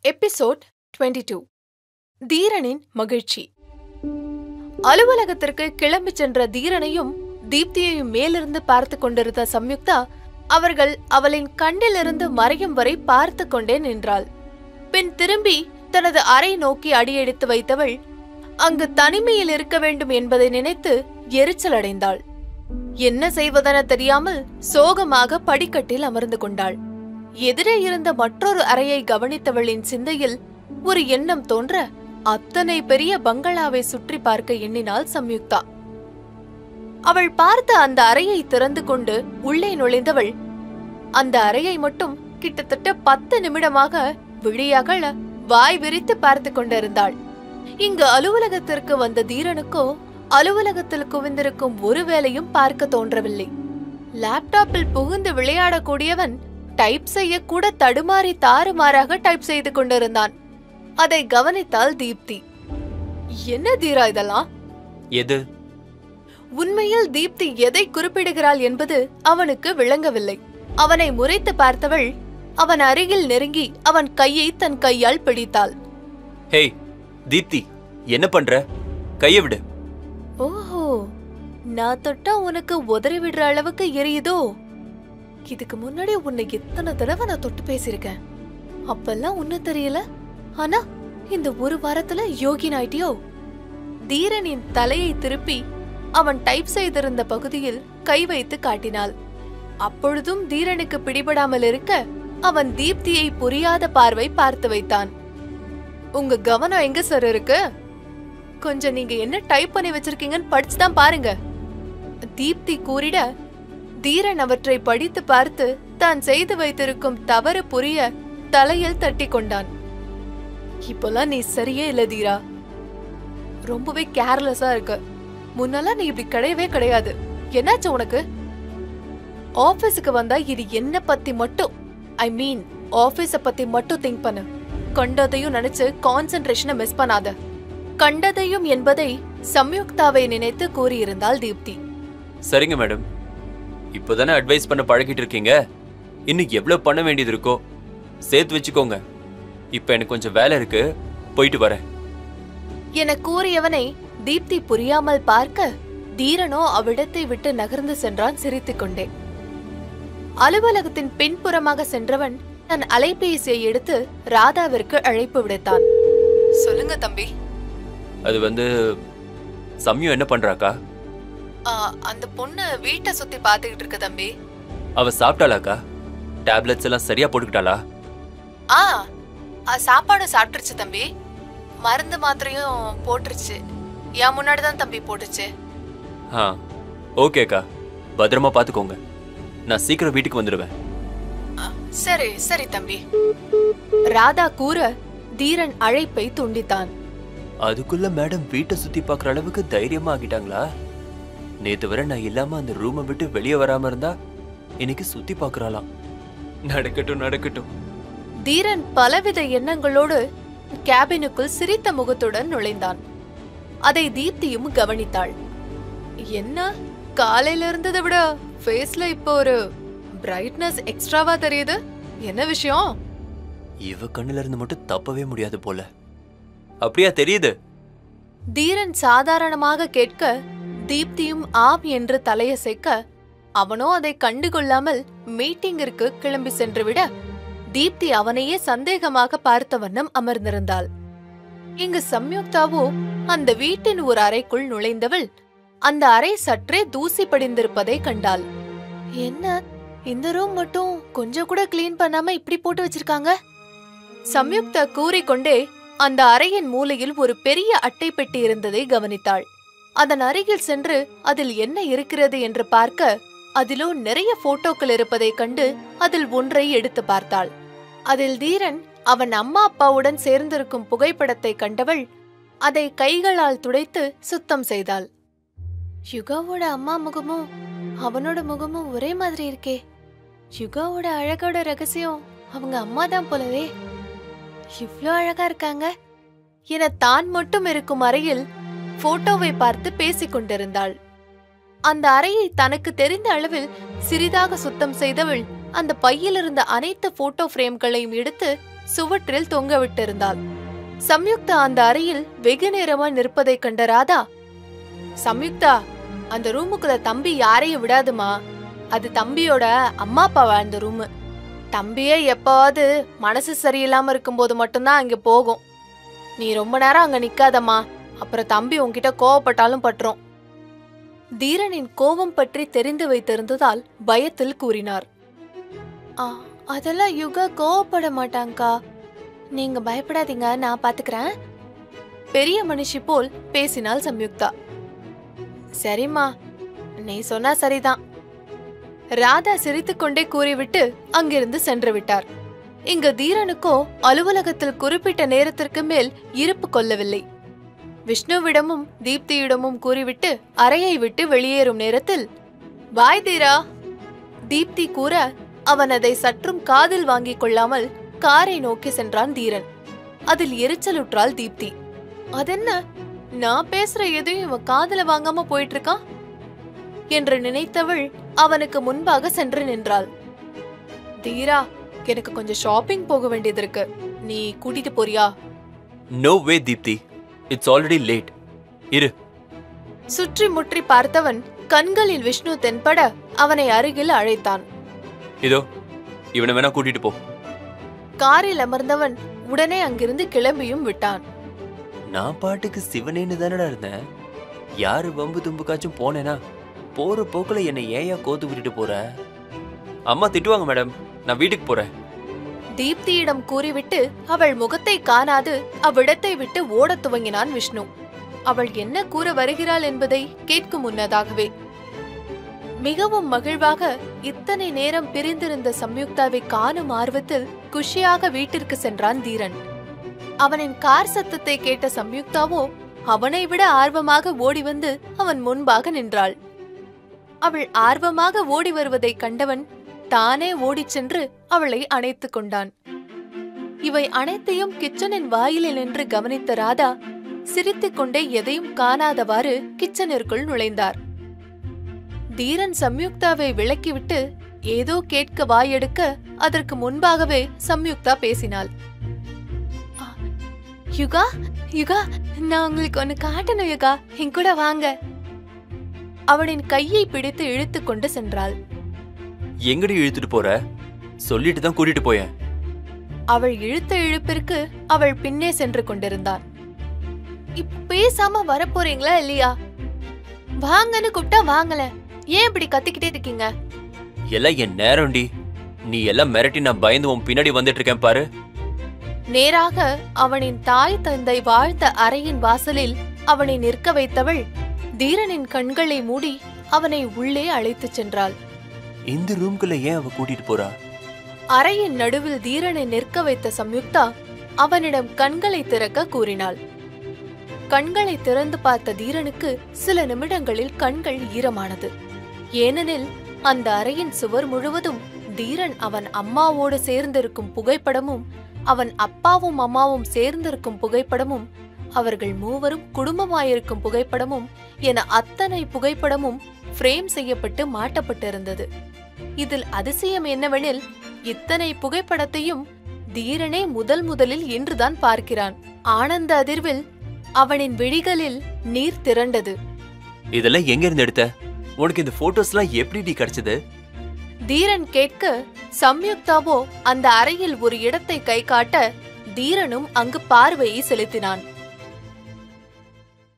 Episode 22. தீரனின் மகிழ்ச்சி. அலுவலகத்திற்கு கிளம்பி சென்ற தீரனையும் தீப்தியையும் மேலிருந்து பார்த்து கொண்டிருந்த சம்யுக்தா அவர்கள் அவளின் கண்ணிலிருந்து மறையும் வரை பார்த்து கொண்டே நின்றாள். பின் திரும்பி தனது அறை நோக்கி அடியெடுத்து வைத்தவள் அங்கு தனிமையில் இருக்க வேண்டும் என்பதை நினைத்து எரிச்சல் அடைந்தாள். என்ன செய்வதென தெரியாமல் சோகமாக படிக்கட்டில் அமர்ந்து கொண்டாள். எதிரே இருந்த மற்றொரு அறையை கவனித்தவளின் சிந்தையில் ஒரு எண்ணம் தோன்ற அத்தனை பெரிய பங்களாவை சுற்றி பார்க்க எண்ணினாள் சம்யுக்தா. அவள் பார்த்த அந்த அறையை திறந்து கொண்டு உள்ளே நுழைந்தவள் அந்த அறையை மட்டும் கிட்டத்தட்ட 10 நிமிடமாக விழியகல வாய் விரித்து பார்த்து கொண்டிருந்தாள். இங்கு அலுவலகத்திற்கு வந்த தீரனுக்கோ அலுவலகத்தில் குவிந்திருக்கும் ஒரு வேலையும் பார்க்க தோன்றவில்லை. லேப்டாப்பில் புகுந்து விளையாடக்கூடியவன் டைப் செய்ய கூட தடுமாறி தாறுமாறாக டைப் செய்து கொண்டிருந்தான். அதை கவனித்தாள் தீப்தி. என்ன தீரா இதெல்லாம்? எது? உண்மையில் தீப்தி எதை குறிப்பிடுகிறாள் என்பது அவனுக்கு விளங்கவில்லை. அவனை முறைத்து பார்த்தவள் அவன் அருகில் நெருங்கி அவன் கையை தன் கையால் பிடித்தாள். ஹே தீப்தி, என்ன பண்ற? கைய விடு. ஓஹோ, நான் தொட்டா உனக்கு உதறி விடுற அளவுக்கு எரியுதோ? இதுக்கு முன்னாடி உன்னை எத்தனை தடவை நான் தொட்டு பேசியிருக்கேன். அப்பெல்லாம் ஒன்னும் தெரியல. ஆனா இந்த ஒரு வாரத்துல யோகின் ஆயிட்டியோ? தீரனின் தலையை திருப்பி அவன் டைப் செய்திருந்த பகுதியில் கை வைத்து காட்டினாள். அப்பொழுதும் தீரனுக்கு பிடிபடாமல் இருக்க அவன் தீப்தியை புரியாத பார்வை பார்த்து வைத்தான். உங்க கவனம் எங்க சார் இருக்கு? கொஞ்சம் நீங்க என்ன டைப் பண்ணி வச்சிருக்கீங்கன்னு படிச்சுதான் பாருங்க. தீப்தி கூறிட தீரன் அவற்றை படித்து பார்த்து தான் செய்து வைத்திருக்கும் தவறு புரிய தலையில் தட்டி கொண்டான். இப்பெல்லாம் நீ சரியே இல்ல தீரா, ரொம்பவே கேர்லெஸ்ஸா இருக்க. முன்னெல்லாம் நீ இப்படி கிடையவே கிடையாது. என்னாச்சு உனக்கு? ஆபீஸுக்கு வந்தா இது என்ன பத்தி மட்டும், ஐ மீன் ஆபீஸ பத்தி மட்டும் திங்க் பண்ணு. கண்டதையும் நினைச்சு கான்சென்ட்ரேஷனை மிஸ் பண்ணாத. கண்டதையும் என்பதை சம்யுக்தாவை நினைத்து கூறியிருந்தாள் தீப்தி. சரிங்க மேடம், இப்போதானே அட்வைஸ் பண்ண பழகிட்டு இருக்கீங்க. இன்னும் எவ்வளவு பண்ண வேண்டியது இருக்கோ சேர்த்து வச்சுக்கோங்க. இப்ப எனக்கு கொஞ்சம் வேலை இருக்கு, போயிட்டு வரேன் என கூறியவனை தீப்தி புரியாமல் பார்க்க தீரனோ அவ்விடத்தை விட்டு நகர்ந்து சென்றான் சிரித்துக் கொண்டே. அலுவலகத்தின் பின்புறமாக சென்றவன் தன் அலைபேசியை எடுத்து ராதாவிற்கு அழைப்பு விடுத்தான். சொல்லுங்க தம்பி. அது சம்யு என்ன பண்றாக்கா? அந்த பொண்ணு வீட்டை சுத்தி பாத்துக்கிட்டு இருக்கு தம்பி. அவ சாப்பிட்டாளாக்கா? டேப்லெட்ஸ் எல்லாம் சரியா போட்டுக்கிட்டாளா? சாப்பாடு சாப்பிட்டுருச்சு தம்பி. மருந்து மாத்திரையும் போட்டுருச்சு. என் முன்னாடிதான் தம்பி போட்டுச்சு. ஓகேக்கா, பத்திரமா பாத்துக்கோங்க. நான் சீக்கிரம் வீட்டுக்கு வந்துடுவேன். சரி சரி தம்பி. ராதா கூற தீரன் அழைப்பை துண்டித்தான். அதுக்குள்ள மேடம் வீட்டை சுத்தி பாக்குற அளவுக்கு தைரியமா ஆகிட்டாங்களா? நேத்து வரை நான் இல்லாம அந்த ரூமை விட்டு வெளியே வராம இருந்தா இன்னைக்கு சுத்தி பாக்குறாளாம். நடக்கட்டும் நடக்கட்டும். தீரன் பலவித எண்ணங்களோடு கேபினுக்குள் சிரித்த முகத்துடன் நுழைந்தான். அதை தீப்தியும் கவனித்தாள். என்ன காலையில இருந்ததை விட ஃபேஸ்ல இப்போ ஒரு பிரைட்னஸ் எக்ஸ்ட்ராவா தெரியுது. என்ன விஷயம்? இவ கண்ணுல இருந்து மட்டும் தப்பவே முடியாது போல. அப்படியா தெரியுது? தீரன் சாதாரணமாக கேட்க தீப்தியும் ஆம் என்று தலையசைக்க அவனோ அதை கண்டுகொள்ளாமல் மீட்டிங்கிற்கு கிளம்பி சென்றுவிட தீப்தி அவனையே சந்தேகமாக பார்த்த வண்ணம் அமர்ந்திருந்தாள். இங்கு சம்யுக்தாவோ அந்த வீட்டின் ஒரு அறைக்குள் நுழைந்தவள் அந்த அறை சற்றே தூசி படிந்திருப்பதை கண்டாள். என்ன இந்த ரூம் மட்டும் கொஞ்சம் கூட கிளீன் பண்ணாம இப்படி போட்டு வச்சிருக்காங்க? சம்யுக்தா கூறிக்கொண்டே அந்த அறையின் மூலையில் ஒரு பெரிய அட்டை பெட்டி இருந்ததை கவனித்தாள். அதன் அருகில் சென்று அதில் என்ன இருக்கிறது என்று பார்க்க அதிலோ நிறைய போட்டோக்கள் இருப்பதை கண்டு அதில் ஒன்றை எடுத்து பார்த்தாள். அதில் தீரன் அவன் அம்மா அப்பாவுடன் சேர்ந்திருக்கும் புகைப்படத்தை கண்டவள் அதை கைகளால் துடைத்து சுத்தம் செய்தாள். யுகாவோட அம்மா முகமும் அவனோட முகமும் ஒரே மாதிரி இருக்கே. யுகாவோட அழகோட ரகசியம் அவங்க அம்மா தான் போலவே. இவ்ளோ அழகா இருக்காங்க என தான் மட்டும் இருக்கும் அறையில் போட்டோவை பார்த்து பேசிக் கொண்டிருந்தாள். அந்த அறையை தனக்கு தெரிந்த அளவில் சிறிதாக சுத்தம் செய்தவள் அந்த பையில் இருந்த அனைத்து போட்டோ பிரேம்களையும் எடுத்து சுவற்றில் தொங்க விட்டிருந்தாள். சம்யுக்தா அந்த அறையில் வெகு நேரமா நிற்பதை கண்ட ராதா, சம்யுக்தா, அந்த ரூமுக்குள்ள தம்பி யாரையும் விடாதுமா. அது தம்பியோட அம்மா அப்பா வாழ்ந்த ரூமு. தம்பியே எப்பாவது மனசு சரியில்லாம இருக்கும்போது மட்டும்தான் அங்க போகும். நீ ரொம்ப நேரம் அங்க நிக்காதம்மா, அப்புறம் தம்பி உன்கிட்ட கோவப்பட்டாலும் பட்டுரும். தீரனின் கோபம் பற்றி தெரிந்து வைத்திருந்ததால் பயத்தில் கூறினார். அதெல்லாம் யுகா கோவப்பட மாட்டாங்கா, நீங்க பயப்படாதீங்க, நான் பாத்துக்கிறேன். பெரிய மனுஷி போல் பேசினாள் சம்யுக்தா. சரிம்மா, நீ சொன்னா சரிதான். ராதா சிரித்துக்கொண்டே கூறிவிட்டு அங்கிருந்து சென்று விட்டார். இங்கு தீரனுக்கோ அலுவலகத்தில் குறிப்பிட்ட நேரத்திற்கு மேல் இருப்பு கொள்ளவில்லை. விஷ்ணுவிடமும் தீப்தியிடமும் கூறிவிட்டு அறையை விட்டு வெளியேறும் நேரத்தில், பாய் தீரா, தீப்தி கூற அவன் அதை சற்றும் காதில் வாங்கிக் கொள்ளாமல் காரை நோக்கி சென்றான் தீரன். அதில் எரிச்சலுற்றாள் தீப்தி. அதென்ன, நான் பேசுற எதையும் இவன் காதுல வாங்காம போயிட்டு இருக்கான் என்று நினைத்தவள் அவனுக்கு முன்பாக சென்று நின்றாள். தீரா, எனக்கு கொஞ்சம் ஷாப்பிங் போக வேண்டியது இருக்கு, நீ கூட்டிட்டு போறியா? No way Deepti, it's already late. இரு. சுற்றி முற்றி பார்த்தவன் கண்களில் விஷ்ணு தென்பட அவனை அருகில் அழைத்தான். இதோ, இவனை வேணா கூட்டிட்டு போ. காரில் அமர்ந்தவன் உடனே அங்கிருந்து கிளம்பியும் விட்டான். நான் பாட்டுக்கு சிவனேன்னு தானடா இருந்தேன். யாரு வம்பு தும்புக்காச்சும் போனேனா? போற போக்குல என்னை ஏயா கோத்து விட்டுட்டு போற? அம்மா திட்டுவாங்க மேடம், நான் வீட்டுக்கு போறேன். தீப்தியிடம் கூறிவிட்டு அவள் முகத்தை காணாது அவ்விடத்தை விட்டு ஓடத் துவங்கினான் விஷ்ணு. அவள் என்ன கூற வருகிறாள் என்பதை கேட்கும் முன்னதாகவே. மிகவும் மகிழ்வாக இத்தனை நேரம் பிரிந்திருந்த சம்யுக்தாவை காணும் ஆர்வத்தில் குஷியாக வீட்டிற்கு சென்றான் தீரன். அவனின் கார் சத்தத்தை கேட்ட சம்யுக்தாவோ அவனை விட ஆர்வமாக ஓடி வந்து அவன் முன்பாக நின்றாள். அவள் ஆர்வமாக ஓடி வருவதை கண்டவன் தானே ஓடிச் சென்று அவளை அணைத்துக் கொண்டான். இவை அனைத்தையும் கிச்சனின் வாயிலில் நின்று கவனித்த ராதா சிரித்துக் கொண்டே எதையும் காணாதவாறு கிச்சனிற்குள் நுழைந்தார். தீரன் சம்யுக்தாவை விலக்கிவிட்டு ஏதோ கேட்க வாயெடுக்க அதற்கு முன்பாகவே சம்யுக்தா பேசினாள். யுகா, யுகா, நான் உங்களுக்கு ஒன்னு காட்டணும் யுகா, என் கூட வாங்க. அவனின் கையை பிடித்து இழுத்து கொண்டு சென்றாள். எங்கடி இழுத்துட்டு போற? சொல்லிட்டு தான் கூட்டிட்டு போயேன். அவள் இழுத்த இழுப்பிற்கு அவள் பின்னே சென்று கொண்டிருந்தான். இப்ப பேசாம வரப்போறீங்களா இல்லையா? வாங்கன்னு கூப்பிட்டா வாங்கல, ஏன் இப்படி கத்திக்கிட்டே இருக்கீங்க? எல்லாம் என் நேரம்டி. நீ எல்லாம் மிரட்டி நான் பயந்து உன் பின்னாடி வந்துட்டு இருக்கேன் பாரு. நேராக அவனின் தாய் தந்தை வாழ்ந்த அறையின் வாசலில் அவனை நிற்க வைத்தவள் தீரனின் கண்களை மூடி அவனை உள்ளே அழைத்துச் சென்றாள். இந்த ரூம்குள்ள ஏன் அவ கூட்டிட்டு போறா? அறையின் நடுவில் தீரனை நிற்க வைத்த சம்யுக்தா அவனிடம் கண்களை திறக்க கூறினாள். கண்களை திறந்து பார்த்த தீரனுக்கு சில நிமிடங்களில் கண்கள் ஈரமானது. ஏனெனில் அந்த அறையின் சுவர் முழுவதும் தீரன் அவன் அம்மாவோடு சேர்ந்திருக்கும் புகைப்படமும் அவன் அப்பாவும் அம்மாவும் சேர்ந்திருக்கும் புகைப்படமும் அவர்கள் மூவரும் குடும்பமாயிருக்கும் புகைப்படமும் என அத்தனை புகைப்படமும் ஃப்ரேம் செய்யப்பட்டு மாட்டப்பட்டிருந்தது. இதில் அதிசயம் என்னவெனில் இத்தனை புகைப்படத்தையும் தீரனே முதலில் இன்றுதான் பார்க்கிறான். ஆனந்த அதிர்வில் அவனின் விழிகளில் நீர் திரண்டது. இதெல்லாம் எங்க இருந்து எடுத்த? உனக்கு இந்த போட்டோஸ்லாம் எப்படி கிடைச்சது? தீரன் கேட்க சம்யுக்தாவோ அந்த அறையில் ஒரு இடத்தை கை காட்ட தீரனும் அங்கு பார்வையை செலுத்தினான்.